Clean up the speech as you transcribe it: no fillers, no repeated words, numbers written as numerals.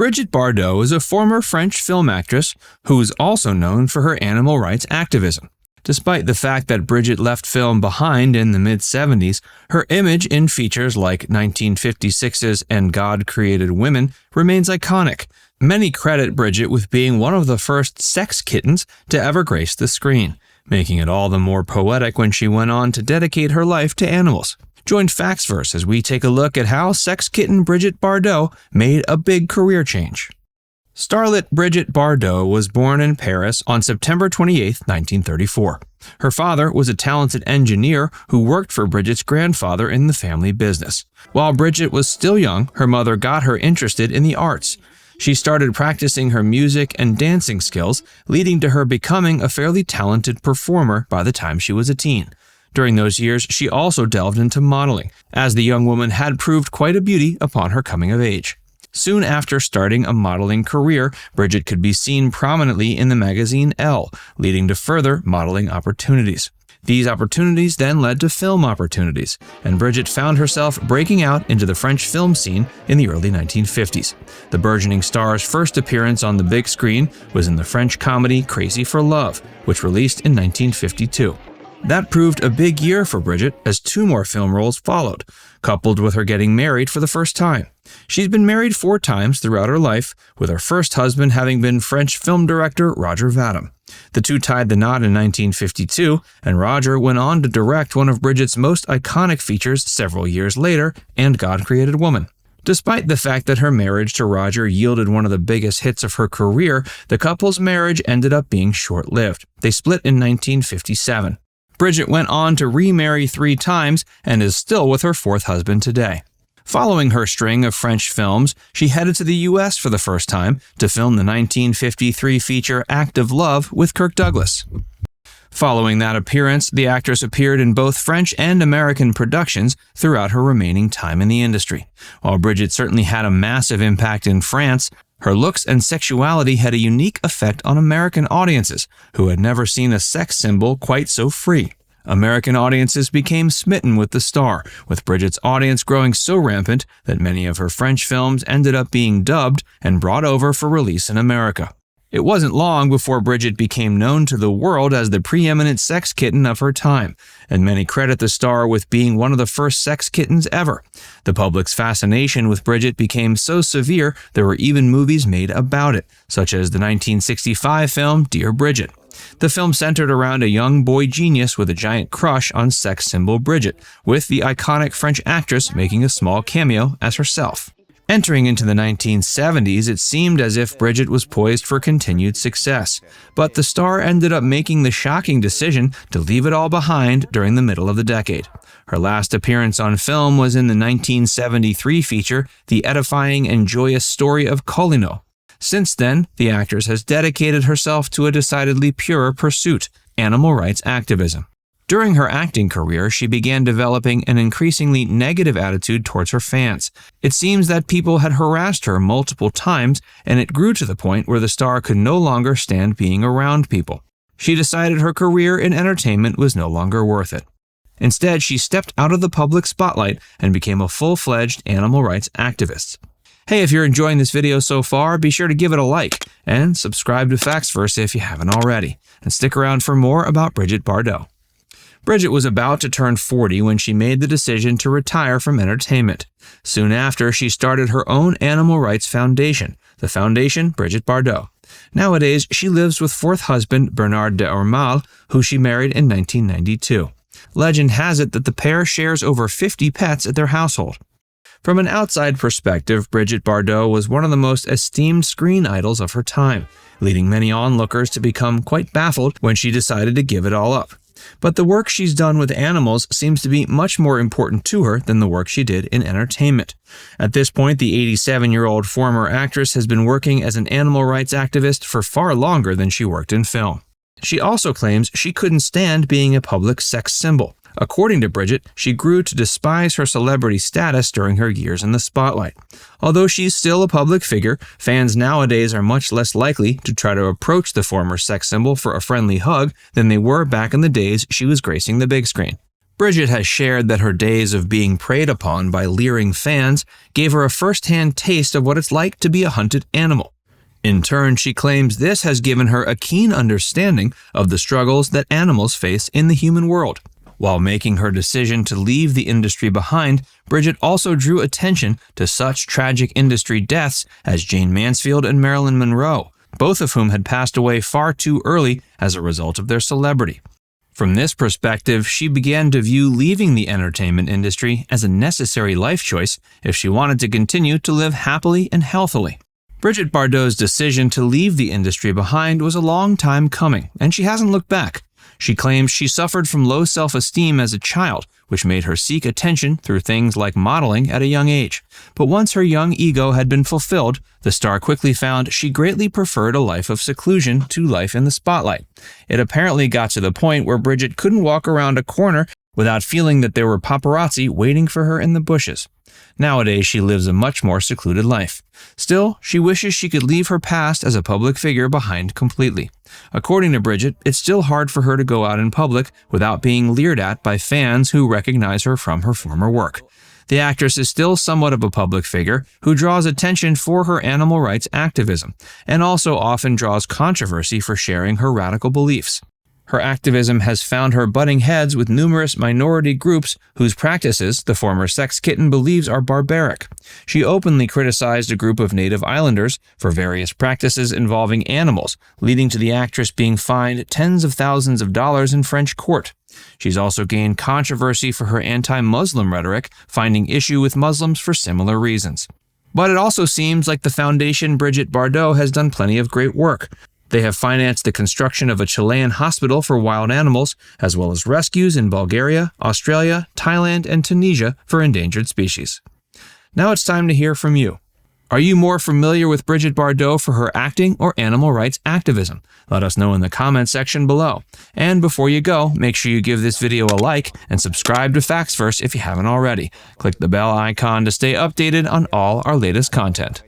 Brigitte Bardot is a former French film actress who is also known for her animal rights activism. Despite the fact that Brigitte left film behind in the mid-70s, her image in features like 1956's And God Created Women remains iconic. Many credit Brigitte with being one of the first sex kittens to ever grace the screen, making it all the more poetic when she went on to dedicate her life to animals. Join Factsverse as we take a look at how sex kitten Brigitte Bardot made a big career change. Starlet Brigitte Bardot was born in Paris on September 28, 1934. Her father was a talented engineer who worked for Brigitte's grandfather in the family business. While Brigitte was still young, her mother got her interested in the arts. She started practicing her music and dancing skills, leading to her becoming a fairly talented performer by the time she was a teen. During those years, she also delved into modeling, as the young woman had proved quite a beauty upon her coming of age. Soon after starting a modeling career, Brigitte could be seen prominently in the magazine Elle, leading to further modeling opportunities. These opportunities then led to film opportunities, and Brigitte found herself breaking out into the French film scene in the early 1950s. The burgeoning star's first appearance on the big screen was in the French comedy Crazy for Love, which released in 1952. That proved a big year for Brigitte as 2 more film roles followed, coupled with her getting married for the first time. She's been married 4 times throughout her life, with her first husband having been French film director Roger Vadim. The two tied the knot in 1952, and Roger went on to direct one of Brigitte's most iconic features several years later, And God Created Woman. Despite the fact that her marriage to Roger yielded one of the biggest hits of her career, the couple's marriage ended up being short-lived. They split in 1957. Brigitte went on to remarry 3 times and is still with her 4th husband today. Following her string of French films, she headed to the U.S. for the first time to film the 1953 feature Act of Love with Kirk Douglas. Following that appearance, the actress appeared in both French and American productions throughout her remaining time in the industry. While Brigitte certainly had a massive impact in France, her looks and sexuality had a unique effect on American audiences, who had never seen a sex symbol quite so free. American audiences became smitten with the star, with Brigitte's audience growing so rampant that many of her French films ended up being dubbed and brought over for release in America. It wasn't long before Brigitte became known to the world as the preeminent sex kitten of her time, and many credit the star with being one of the first sex kittens ever. The public's fascination with Brigitte became so severe there were even movies made about it, such as the 1965 film Dear Brigitte. The film centered around a young boy genius with a giant crush on sex symbol Brigitte, with the iconic French actress making a small cameo as herself. Entering into the 1970s, it seemed as if Brigitte was poised for continued success, but the star ended up making the shocking decision to leave it all behind during the middle of the decade. Her last appearance on film was in the 1973 feature The Edifying and Joyous Story of Colino. Since then, the actress has dedicated herself to a decidedly purer pursuit, animal rights activism. During her acting career, she began developing an increasingly negative attitude towards her fans. It seems that people had harassed her multiple times, and it grew to the point where the star could no longer stand being around people. She decided her career in entertainment was no longer worth it. Instead, she stepped out of the public spotlight and became a full-fledged animal rights activist. Hey, if you're enjoying this video so far, be sure to give it a like and subscribe to Factsverse if you haven't already, and stick around for more about Brigitte Bardot. Brigitte was about to turn 40 when she made the decision to retire from entertainment. Soon after, she started her own animal rights foundation, the Foundation Brigitte Bardot. Nowadays, she lives with 4th husband Bernard de Ormal, who she married in 1992. Legend has it that the pair shares over 50 pets at their household. From an outside perspective, Brigitte Bardot was one of the most esteemed screen idols of her time, leading many onlookers to become quite baffled when she decided to give it all up. But the work she's done with animals seems to be much more important to her than the work she did in entertainment. At this point, the 87-year-old former actress has been working as an animal rights activist for far longer than she worked in film. She also claims she couldn't stand being a public sex symbol. According to Brigitte, she grew to despise her celebrity status during her years in the spotlight. Although she's still a public figure, fans nowadays are much less likely to try to approach the former sex symbol for a friendly hug than they were back in the days she was gracing the big screen. Brigitte has shared that her days of being preyed upon by leering fans gave her a first-hand taste of what it's like to be a hunted animal. In turn, she claims this has given her a keen understanding of the struggles that animals face in the human world. While making her decision to leave the industry behind, Brigitte also drew attention to such tragic industry deaths as Jane Mansfield and Marilyn Monroe, both of whom had passed away far too early as a result of their celebrity. From this perspective, she began to view leaving the entertainment industry as a necessary life choice if she wanted to continue to live happily and healthily. Brigitte Bardot's decision to leave the industry behind was a long time coming, and she hasn't looked back. She claims she suffered from low self-esteem as a child, which made her seek attention through things like modeling at a young age. But once her young ego had been fulfilled, the star quickly found she greatly preferred a life of seclusion to life in the spotlight. It apparently got to the point where Brigitte couldn't walk around a corner without feeling that there were paparazzi waiting for her in the bushes. Nowadays, she lives a much more secluded life. Still, she wishes she could leave her past as a public figure behind completely. According to Brigitte, it's still hard for her to go out in public without being leered at by fans who recognize her from her former work. The actress is still somewhat of a public figure who draws attention for her animal rights activism, and also often draws controversy for sharing her radical beliefs. Her activism has found her butting heads with numerous minority groups whose practices the former sex kitten believes are barbaric. She openly criticized a group of native islanders for various practices involving animals, leading to the actress being fined tens of thousands of dollars in French court. She's also gained controversy for her anti-Muslim rhetoric, finding issue with Muslims for similar reasons. But it also seems like the Foundation Brigitte Bardot has done plenty of great work. They have financed the construction of a Chilean hospital for wild animals, as well as rescues in Bulgaria, Australia, Thailand, and Tunisia for endangered species. Now it's time to hear from you. Are you more familiar with Brigitte Bardot for her acting or animal rights activism? Let us know in the comments section below. And before you go, make sure you give this video a like and subscribe to Facts First if you haven't already. Click the bell icon to stay updated on all our latest content.